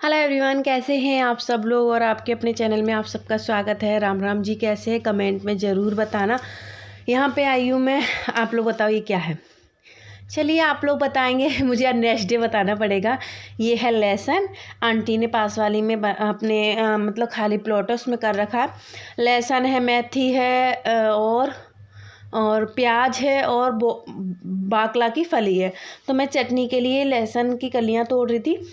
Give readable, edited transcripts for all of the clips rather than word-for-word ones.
Hello everyone, कैसे हैं आप सब लोग। और आपके अपने चैनल में आप सबका स्वागत है। राम राम जी, कैसे हैं कमेंट में ज़रूर बताना। यहाँ पे आई हूँ मैं, आप लोग बताओ ये क्या है। चलिए आप लोग बताएंगे, मुझे नेक्स्ट डे बताना पड़ेगा। ये है लहसुन, आंटी ने पास वाली में अपने मतलब खाली प्लॉट है उसमें कर रखा है। लहसुन है, मेथी है और प्याज है और बाकला की फली है। तो मैं चटनी के लिए लहसुन की कलियाँ तोड़ रही थी,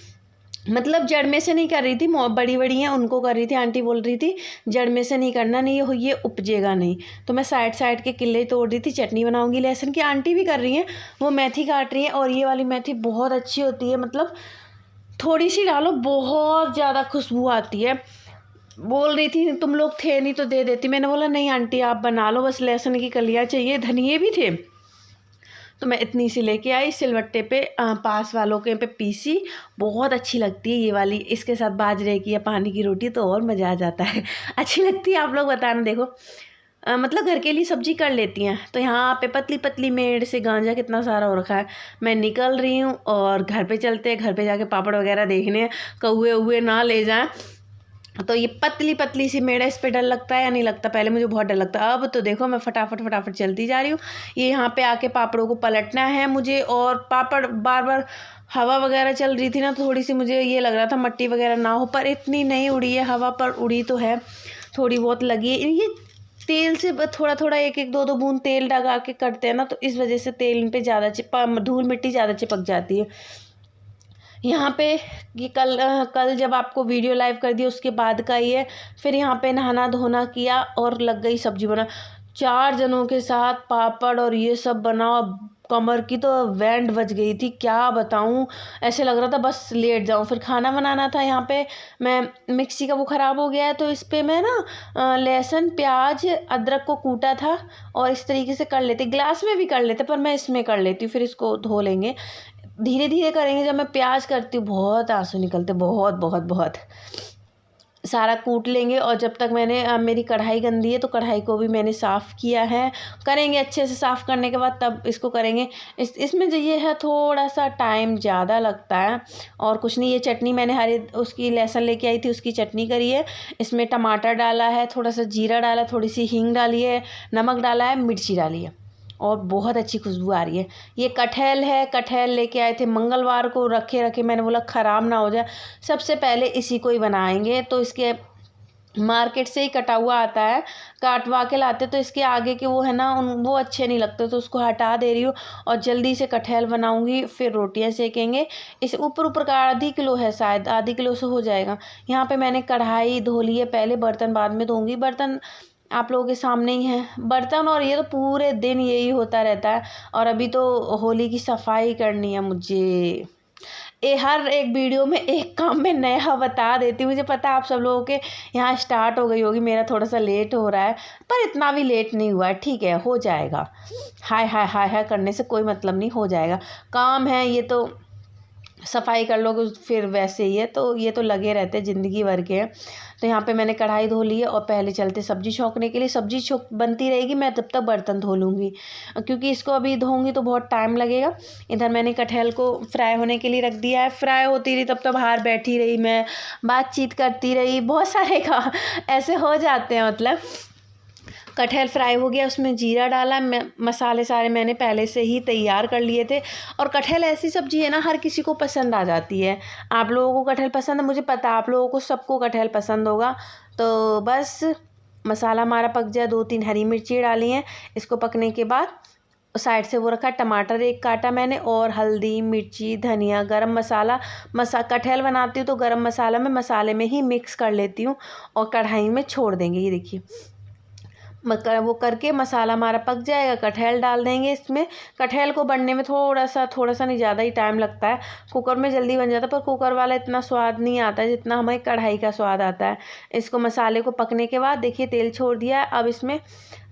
मतलब जड़ में से नहीं कर रही थी, बड़ी बड़ी हैं उनको कर रही थी। आंटी बोल रही थी जड़ में से नहीं करना, नहीं ये उपजेगा नहीं। तो मैं साइड साइड के किले तोड़ रही थी, चटनी बनाऊंगी लहसुन की। आंटी भी कर रही हैं, वो मेथी काट रही है। और ये वाली मेथी बहुत अच्छी होती है, मतलब थोड़ी सी डालो बहुत ज़्यादा खुशबू आती है। बोल रही थी तुम लोग थे नहीं तो दे देती। मैंने बोला नहीं आंटी आप बना लो, बस लहसुन की कलियाँ चाहिए। धनिये भी थे तो मैं इतनी सी लेके आई, सिलवट्टे पे पास वालों के पे पीसी। बहुत अच्छी लगती है ये वाली, इसके साथ बाजरे की या पानी की रोटी तो और मज़ा आ जाता है। अच्छी लगती है, आप लोग बताना। देखो मतलब घर के लिए सब्जी कर लेती हैं। तो यहाँ पे पतली पतली मेड़ से गांजा कितना सारा हो रखा है। मैं निकल रही हूँ और घर पे चलते हैं, घर पे जाके पापड़ वगैरह देखने हैं, कौए उए ना ले जाएं। तो ये पतली पतली सी मेड़ है, इस पे डर लगता है या नहीं लगता। पहले मुझे बहुत डर लगता है, अब तो देखो मैं फटाफट फटाफट चलती जा रही हूँ। ये यहाँ पे आके पापड़ों को पलटना है मुझे। और पापड़ बार बार हवा वगैरह चल रही थी ना, तो थोड़ी सी मुझे ये लग रहा था मट्टी वगैरह ना हो, पर इतनी नहीं उड़ी है हवा, पर उड़ी तो है, थोड़ी बहुत लगी है। ये तेल से थोड़ा थोड़ा एक एक दो दो बूंद तेल लगा के करते हैं ना, तो इस वजह से तेल इन पे ज़्यादा धूल मिट्टी ज़्यादा चिपक जाती है। यहाँ पे ये कल जब आपको वीडियो लाइव कर दिया उसके बाद का ही है। फिर यहाँ पे नहाना धोना किया और लग गई सब्जी बना। 4 जनों के साथ पापड़ और ये सब बना, कमर की तो बैंड बज गई थी, क्या बताऊँ। ऐसे लग रहा था बस लेट जाऊँ। फिर खाना बनाना था। यहाँ पे मैं मिक्सी का वो ख़राब हो गया है, तो इस पर मैं ना लहसुन प्याज अदरक को कूटा था और इस तरीके से कर लेते। ग्लास में भी कर लेते पर मैं इसमें कर लेती हूँ। फिर इसको धो लेंगे, धीरे धीरे करेंगे। जब मैं प्याज करती हूँ बहुत आंसू निकलते, बहुत बहुत बहुत। सारा कूट लेंगे। और जब तक मैंने मेरी कढ़ाई गंदी है तो कढ़ाई को भी मैंने साफ़ किया है। करेंगे अच्छे से, साफ़ करने के बाद तब इसको करेंगे। इसमें जो ये है थोड़ा सा टाइम ज़्यादा लगता है और कुछ नहीं। ये चटनी मैंने हरी उसकी लहसुन लेके आई थी, उसकी चटनी करी है। इसमें टमाटर डाला है, थोड़ा सा जीरा डाला, थोड़ी सी हींग डाली है, नमक डाला है, मिर्ची डाली है और बहुत अच्छी खुशबू आ रही है। ये कटहल है, कटहल लेके आए थे मंगलवार को, रखे मैंने बोला ख़राब ना हो जाए, सबसे पहले इसी को ही बनाएंगे। तो इसके मार्केट से ही कटा हुआ आता है, काटवा के लाते, तो इसके आगे के वो है ना वो अच्छे नहीं लगते, तो उसको हटा दे रही हूँ और जल्दी से कटहल बनाऊंगी। फिर रोटियां सेकेंगे। इस ऊपर ऊपर का आधी किलो है, शायद आधी किलो से हो जाएगा। यहाँ पे मैंने कढ़ाई धो ली है, पहले बर्तन बाद में धोऊंगी। बर्तन आप लोगों के सामने ही हैं बर्तन, और ये तो पूरे दिन यही होता रहता है। और अभी तो होली की सफाई करनी है मुझे। हर एक वीडियो में एक काम में नया बता देती हूँ। मुझे पता है आप सब लोगों के यहाँ स्टार्ट हो गई होगी, मेरा थोड़ा सा लेट हो रहा है, पर इतना भी लेट नहीं हुआ है, ठीक है, हो जाएगा। हाय हाय हाय हाय करने से कोई मतलब नहीं, हो जाएगा। काम है ये तो, सफाई कर लोगे फिर वैसे ही है, तो ये तो लगे रहते हैं, ज़िंदगी भर के हैं। तो यहाँ पे मैंने कढ़ाई धो ली है और पहले चलते सब्जी छौंकने के लिए। सब्जी बनती रहेगी, मैं तब तक बर्तन धो लूँगी, क्योंकि इसको अभी धोऊंगी तो बहुत टाइम लगेगा। इधर मैंने कटहल को फ्राई होने के लिए रख दिया है। फ्राई होती रही तब तक बाहर बैठी रही मैं, बातचीत करती रही। बहुत सारे का ऐसे हो जाते हैं। मतलब कटहल फ्राई हो गया, उसमें जीरा डाला, मसाले सारे मैंने पहले से ही तैयार कर लिए थे। और कटहल ऐसी सब्जी है ना, हर किसी को पसंद आ जाती है। आप लोगों को कटहल पसंद है, मुझे पता है आप लोगों को सबको कटहल पसंद होगा। तो बस मसाला हमारा पक जाए, 2-3 हरी मिर्ची डाली हैं। इसको पकने के बाद साइड से वो रखा, टमाटर एक काटा मैंने, और हल्दी मिर्ची धनिया गरम मसाला। कटहल बनाती हूँ तो गरम मसाला मैं मसाले में ही मिक्स कर लेती हूँ और कढ़ाई में छोड़ देंगे। ये देखिए वो करके मसाला हमारा पक जाएगा, कटहल डाल देंगे इसमें। कटहल को बनने में थोड़ा सा नहीं ज़्यादा ही टाइम लगता है। कुकर में जल्दी बन जाता है, पर कुकर वाला इतना स्वाद नहीं आता है जितना हमें कढ़ाई का स्वाद आता है। इसको मसाले को पकने के बाद देखिए तेल छोड़ दिया। अब इसमें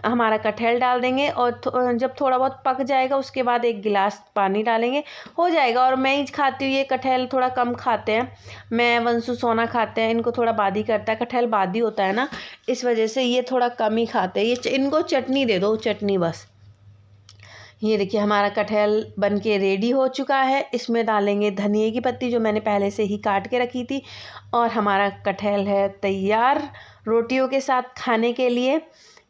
हमारा कटहल डाल देंगे और जब थोड़ा बहुत पक जाएगा उसके बाद 1 गिलास पानी डालेंगे, हो जाएगा। और मैं ही खाती हूँ ये कटहल, थोड़ा कम खाते हैं। मैं वंशु सोना खाते हैं, इनको थोड़ा बादी करता है, कटहल बादी होता है ना, इस वजह से ये थोड़ा कम ही खाते हैं। ये इनको चटनी दे दो, चटनी बस। ये देखिए हमारा कटहल बन के रेडी हो चुका है। इसमें डालेंगे धनिए की पत्ती जो मैंने पहले से ही काट के रखी थी, और हमारा कटहल है तैयार रोटियों के साथ खाने के लिए।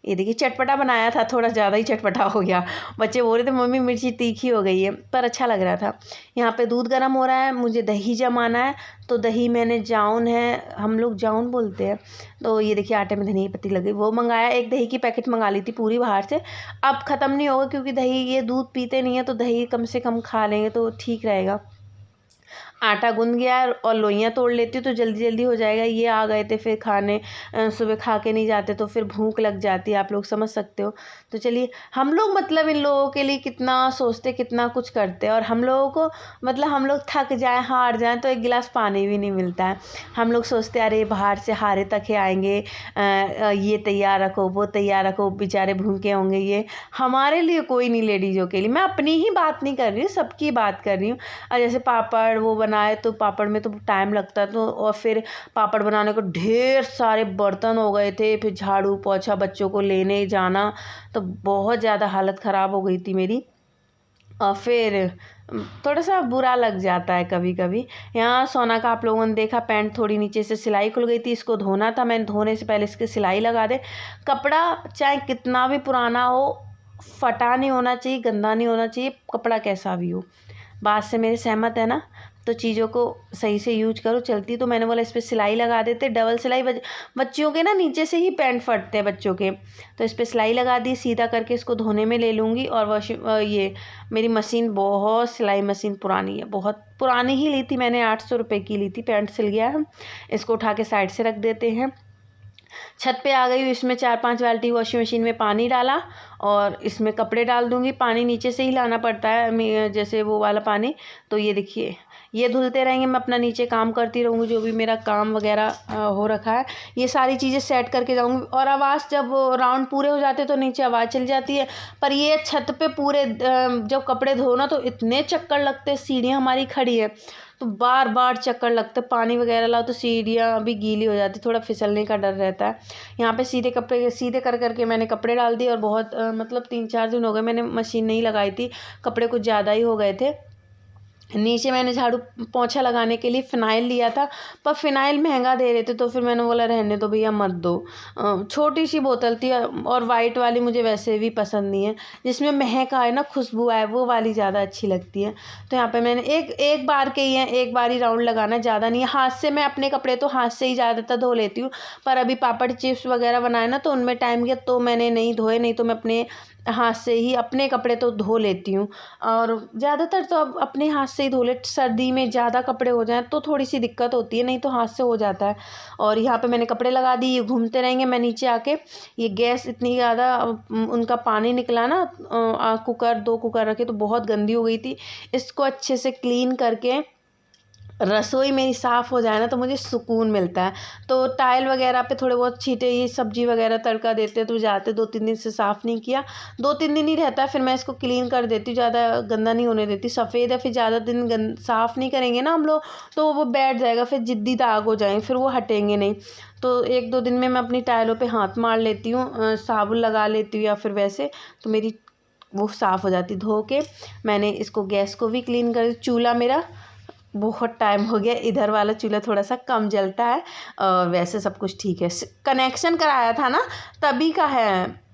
ये देखिए चटपटा बनाया था, थोड़ा ज़्यादा ही चटपटा हो गया। बच्चे बोल रहे थे मम्मी मिर्ची तीखी हो गई है, पर अच्छा लग रहा था। यहाँ पे दूध गर्म हो रहा है, मुझे दही जमाना है। तो दही मैंने जाउन है, हम लोग जाउन बोलते हैं। तो ये देखिए आटे में धनिया की पत्ती लगी, वो मंगाया। एक दही की पैकेट मंगा ली थी पूरी बाहर से। अब ख़त्म नहीं होगा क्योंकि दही ये दूध पीते नहीं है, तो दही कम से कम खा लेंगे तो ठीक रहेगा। आटा गूंद गया है और लोइयाँ तोड़ लेती हूँ तो जल्दी जल्दी हो जाएगा। ये आ गए थे फिर खाने, सुबह खा के नहीं जाते तो फिर भूख लग जाती है, आप लोग समझ सकते हो। तो चलिए, हम लोग मतलब इन लोगों के लिए कितना सोचते, कितना कुछ करते, और हम लोगों को मतलब हम लोग थक जाएं, हार जाएं तो एक गिलास पानी भी नहीं मिलता है। हम लोग सोचते अरे बाहर से हारे तक आएंगे, ये तैयार रखो, वो तैयार रखो, बेचारे भूखे होंगे। ये हमारे लिए कोई नहीं, लेडीज़ों के लिए। मैं अपनी ही बात नहीं कर रही हूँ, सबकी बात कर रही हूँ। और जैसे पापड़ वो बनाए तो पापड़ में तो टाइम लगता है, तो और फिर पापड़ बनाने को ढेर सारे बर्तन हो गए थे, फिर झाड़ू पोछा, बच्चों को लेने जाना, तो बहुत ज़्यादा हालत ख़राब हो गई थी मेरी। और फिर थोड़ा सा बुरा लग जाता है कभी कभी। यहाँ सोना का आप लोगों ने देखा, पैंट थोड़ी नीचे से सिलाई खुल गई थी, इसको धोना था। मैंने धोने से पहले इसकी सिलाई लगा दे। कपड़ा चाहे कितना भी पुराना हो, फटा नहीं होना चाहिए, गंदा नहीं होना चाहिए, कपड़ा कैसा भी हो। बात से मेरे सहमत है ना? तो चीज़ों को सही से यूज करो। चलती तो मैंने बोला इस पर सिलाई लगा देते, डबल सिलाई। बच्चियों के ना नीचे से ही पैंट फटते हैं बच्चों के, तो इस पर सिलाई लगा दी। सीधा करके इसको धोने में ले लूँगी। और ये मेरी मशीन बहुत, सिलाई मशीन पुरानी है, बहुत पुरानी ही ली थी मैंने, 800 रुपये की ली थी। पैंट सिल गया है, इसको उठा के साइड से रख देते हैं। छत पे आ गई हूँ, इसमें 4-5 बाल्टी वॉशिंग मशीन में पानी डाला और इसमें कपड़े डाल दूँगी। पानी नीचे से ही लाना पड़ता है, जैसे वो वाला पानी। तो ये देखिए, ये धुलते रहेंगे, मैं अपना नीचे काम करती रहूँगी, जो भी मेरा काम वगैरह हो रखा है। ये सारी चीज़ें सेट करके जाऊँगी। और आवाज़ जब राउंड पूरे हो जाते तो नीचे आवाज़ चल जाती है। पर ये छत पे पूरे जब कपड़े धो ना तो इतने चक्कर लगते, सीढ़ियाँ हमारी खड़ी है तो बार बार चक्कर लगते। पानी वगैरह लाओ तो सीढ़ियाँ भी गीली हो जाती, थोड़ा फिसलने का डर रहता है। यहाँ पे सीधे कपड़े, सीधे कर करके मैंने कपड़े डाल दिए। और बहुत मतलब 3-4 दिन हो गए मैंने मशीन नहीं लगाई थी, कपड़े कुछ ज़्यादा ही हो गए थे। नीचे मैंने झाड़ू पोंछा लगाने के लिए फ़िनाइल लिया था, पर फ़िनाइल महंगा दे रहे थे, तो फिर मैंने बोला रहने दो भैया, मत दो। छोटी सी बोतल थी, और वाइट वाली मुझे वैसे भी पसंद नहीं है, जिसमें महक आए ना, खुशबू आए, वो वाली ज़्यादा अच्छी लगती है। तो यहाँ पे मैंने एक बार के ही है, एक बार ही राउंड लगाना, ज़्यादा नहीं है। हाथ से मैं अपने कपड़े तो हाथ से ही ज़्यादातर धो लेती हूँ, पर अभी पापड़ चिप्स वगैरह बनाए ना तो उनमें टाइम गया तो मैंने नहीं धोए, नहीं तो मैं अपने हाथ से ही अपने कपड़े तो धो लेती हूँ। और ज़्यादातर तो अब अपने हाथ से ही धो ले। सर्दी में ज़्यादा कपड़े हो जाएं तो थोड़ी सी दिक्कत होती है, नहीं तो हाथ से हो जाता है। और यहाँ पे मैंने कपड़े लगा दी, ये घूमते रहेंगे। मैं नीचे आके, ये गैस इतनी ज़्यादा उनका पानी निकला ना, कुकर 2 कुकर रखे तो बहुत गंदी हो गई थी। इसको अच्छे से क्लीन करके रसोई मेरी साफ़ हो जाए ना तो मुझे सुकून मिलता है। तो टाइल वगैरह पे थोड़े बहुत छींटे, ये सब्जी वगैरह तड़का देते तो जाते, 2-3 दिन से साफ़ नहीं किया, 2-3 दिन ही रहता है, फिर मैं इसको क्लीन कर देती हूँ, ज़्यादा गंदा नहीं होने देती। सफ़ेद है, फिर ज़्यादा दिन साफ़ नहीं करेंगे ना हम लोग तो वो बैठ जाएगा, फिर जिद्दी दाग हो जाएंगे, फिर वो हटेंगे नहीं। तो 1-2 दिन में मैं अपनी टाइलों पे हाथ मार लेती हूँ, साबुन लगा लेती हूँ या फिर वैसे, तो मेरी वो साफ़ हो जाती। धो के मैंने इसको, गैस को भी क्लीन कर। चूल्हा मेरा बहुत टाइम हो गया, इधर वाला चूल्हा थोड़ा सा कम जलता है, वैसे सब कुछ ठीक है। कनेक्शन कराया था ना तभी का है,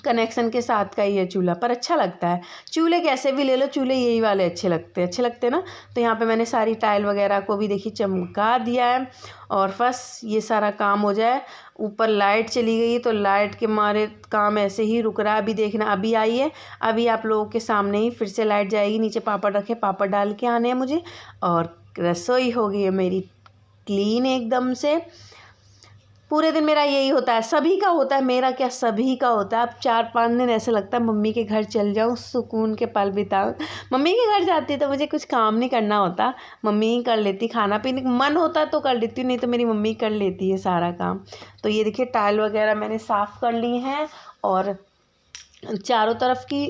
कनेक्शन के साथ का ही है चूल्हा, पर अच्छा लगता है। चूल्हे कैसे भी ले लो, चूल्हे यही वाले अच्छे लगते हैं ना। तो यहाँ पे मैंने सारी टाइल वगैरह को भी देखिए चमका दिया है। और बस ये सारा काम हो जाए। ऊपर लाइट चली गई तो लाइट के मारे काम ऐसे ही रुक रहा है। अभी देखना, अभी आई है, अभी आप लोगों के सामने ही फिर से लाइट जाएगी। नीचे पापड़ रखे, पापड़ डाल के आने हैं मुझे। और रसोई हो गई है मेरी क्लीन एकदम से। पूरे दिन मेरा यही होता है, सभी का होता है, मेरा क्या सभी का होता है। अब 4-5 दिन ऐसे लगता है मम्मी के घर चल जाऊँ, सुकून के पल बिताऊँ। मम्मी के घर जाती तो मुझे कुछ काम नहीं करना होता, मम्मी ही कर लेती। खाना पीने मन होता तो कर लेती हूँ, नहीं तो मेरी मम्मी कर लेती है सारा काम। तो ये देखिए टाइल वगैरह मैंने साफ़ कर ली हैं, और चारों तरफ की,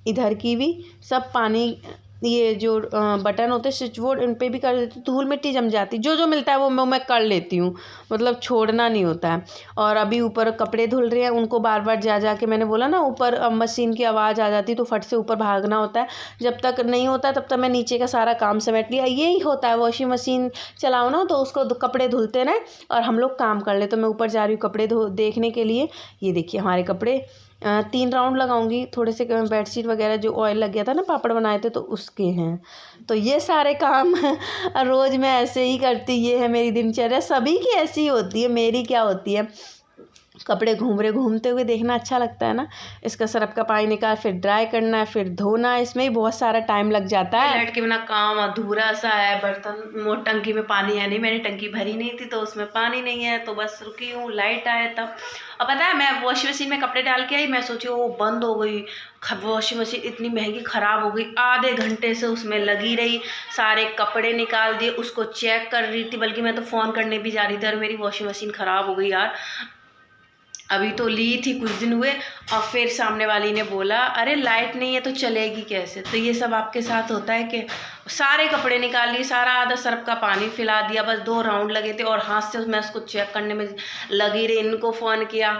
इधर की भी सब पानी ये जो बटन होते हैं स्विच बोर्ड, उन पे भी कर देती हूँ। धूल मिट्टी जम जाती, जो जो मिलता है वो मैं कर लेती हूँ, मतलब छोड़ना नहीं होता है। और अभी ऊपर कपड़े धुल रहे हैं, उनको बार बार जा जा के, मैंने बोला ना ऊपर मशीन की आवाज़ आ जाती तो फट से ऊपर भागना होता है। जब तक नहीं होता तब तक मैं नीचे का सारा काम समेट लिया। यही होता है, वॉशिंग मशीन चलाओ ना तो उसको कपड़े धुलते ना और हम लोग काम कर ले। तो मैं ऊपर जा रही हूँ कपड़े देखने के लिए। ये देखिए हमारे कपड़े 3 राउंड लगाऊंगी। थोड़े से बेडशीट वगैरह जो ऑयल लग गया था ना, पापड़ बनाए थे तो उसके हैं। तो ये सारे काम रोज़ मैं ऐसे ही करती, ये है मेरी दिनचर्या। सभी की ऐसी होती है, मेरी क्या होती है, कपड़े घूमते हुए देखना अच्छा लगता है ना। इसका सरफ का पानी निकाल, फिर ड्राई करना है, फिर धोना है, इसमें ही बहुत सारा टाइम लग जाता है। लाइट के बिना काम अधूरा सा है। बर्तन टंकी में पानी है नहीं, मैंने टंकी भरी नहीं थी तो उसमें पानी नहीं है, तो बस रुकी हूँ। लाइट आए तब। अब पता है, मैं वॉशिंग मशीन में कपड़े डाल के आई, मैं सोची वो बंद हो गई। वॉशिंग मशीन इतनी महंगी ख़राब हो गई। आधे घंटे से उसमें लगी रही, सारे कपड़े निकाल दिए, उसको चेक कर रही थी, बल्कि मैं तो फ़ोन करने भी जा रही थी। और मेरी वॉशिंग मशीन ख़राब हो गई यार। अभी तो ली थी, कुछ दिन हुए, और फिर सामने वाली ने बोला अरे लाइट नहीं है तो चलेगी कैसे। तो ये सब आपके साथ होता है कि सारे कपड़े निकाल लिए, सारा आधा सर्फ का पानी फैला दिया, बस 2 राउंड लगे थे और हाथ से मैं उसको चेक करने में लगी रही। इनको फ़ोन किया,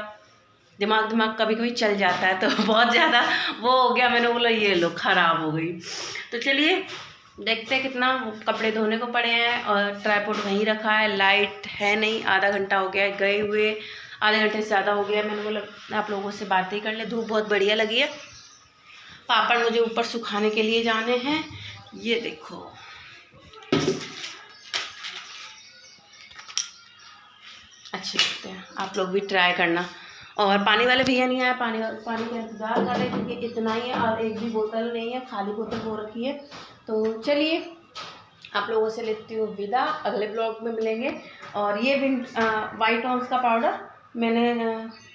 दिमाग कभी कभी चल जाता है, तो बहुत ज़्यादा वो हो गया। मैंने बोला ये लो ख़राब हो गई। तो चलिए देखते हैं कितना कपड़े धोने को पड़े हैं। और ट्राइपॉड वहीं रखा है, लाइट है नहीं, आधा घंटा हो गया है गए हुए, आधे घंटे से ज़्यादा हो गया। मैंने बोला आप लोगों से बातें कर ले। धूप बहुत बढ़िया लगी है। पापड़ मुझे ऊपर सुखाने के लिए जाने हैं। ये देखो अच्छे लगते हैं, आप लोग भी ट्राई करना। और पानी वाले भैया नहीं आए, पानी का इंतज़ार कर रहे क्योंकि इतना ही है और एक भी बोतल नहीं है, खाली बोतल हो रखी है। तो चलिए आप लोगों से लेती हूँ विदा, अगले ब्लॉग में मिलेंगे। और ये भी वाइट ऑन्स का पाउडर मैंने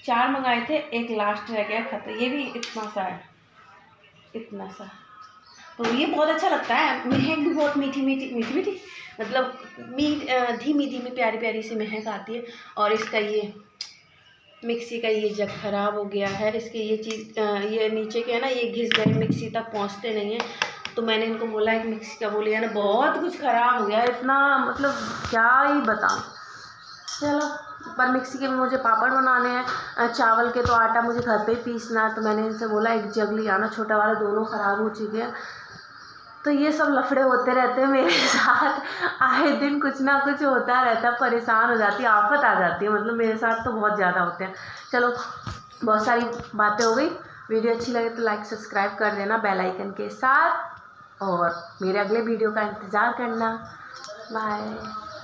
4 मंगाए थे, एक लास्ट रह गया खत्म। ये भी इतना सा है, इतना सा। तो ये बहुत अच्छा लगता है, महक भी बहुत मीठी मतलब धीमी प्यारी प्यारी सी महक आती है। और इसका ये मिक्सी का ये जग ख़राब हो गया है, इसके ये चीज़ ये नीचे के है ना, ये घिस गए, मिक्सी तक पहुंचते नहीं हैं। तो मैंने इनको बोला है कि मिक्सी का वो लिया ना, बहुत कुछ ख़राब हो गया है, इतना मतलब क्या ही बताऊँ। चलो पर मिक्सी के भी मुझे पापड़ बनाने हैं, चावल के तो आटा मुझे घर पे ही पीसना है। तो मैंने इनसे बोला एक जग ले आना, छोटा वाला, दोनों ख़राब हो चुके हैं। तो ये सब लफड़े होते रहते हैं मेरे साथ, आए दिन कुछ ना कुछ होता रहता है, परेशान हो जाती है, आफत आ जाती है, मतलब मेरे साथ तो बहुत ज़्यादा होते हैं। चलो बहुत सारी बातें हो गई। वीडियो अच्छी लगे तो लाइक सब्सक्राइब कर देना बेल आइकन के साथ, और मेरे अगले वीडियो का इंतज़ार करना। बाय।